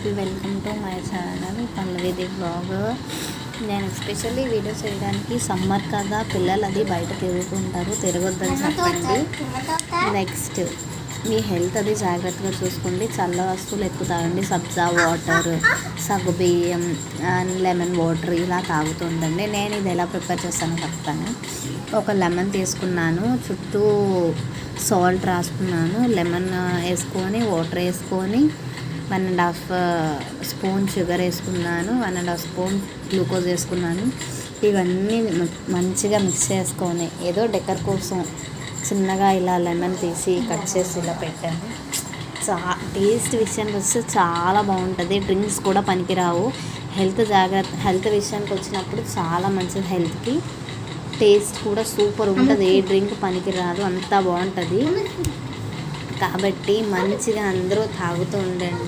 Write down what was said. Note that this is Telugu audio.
People, welcome to my channel పల్లవిది బ్లాగ్. నేను ఎస్పెషల్లీ వీడియో చేయడానికి సమ్మర్ కదా, పిల్లలు అది బయట తిరుగుతుంటారు, తిరగొద్దని చెప్పండి. నెక్స్ట్ మీ హెల్త్ అది జాగ్రత్తగా చూసుకోండి. చల్ల వస్తువులు ఎక్కువ తాగండి. సబ్జా వాటర్, సగ్గుబియ్యం అండ్ లెమన్ వాటర్ ఇలా తాగుతుండండి. నేను ఇది ఎలా ప్రిపేర్ చేస్తానో చెప్తాను. ఒక లెమన్ తీసుకున్నాను, చుట్టూ సాల్ట్ రాసుకున్నాను, లెమన్ వేసుకొని వాటర్ వేసుకొని 1.5 స్పూన్ షుగర్ వేసుకున్నాను, 1.5 స్పూన్ గ్లూకోజ్ వేసుకున్నాను. ఇవన్నీ మంచిగా మిక్స్ చేసుకొని ఏదో డెకర్ కోసం చిన్నగా ఇలా లెమన్ తీసి కట్ చేసి ఇలా పెట్టాను. టేస్ట్ విషయానికి వస్తే చాలా బాగుంటుంది. డ్రింక్స్ కూడా పనికిరావు. హెల్త్ విషయానికి వచ్చినప్పుడు చాలా మంచిది. హెల్త్కి టేస్ట్ కూడా సూపర్ ఉంటుంది. ఏ డ్రింక్ పనికిరాదు, అంతా బాగుంటుంది. కాబట్టి మంచిగా అందరూ తాగుతూ ఉండండి.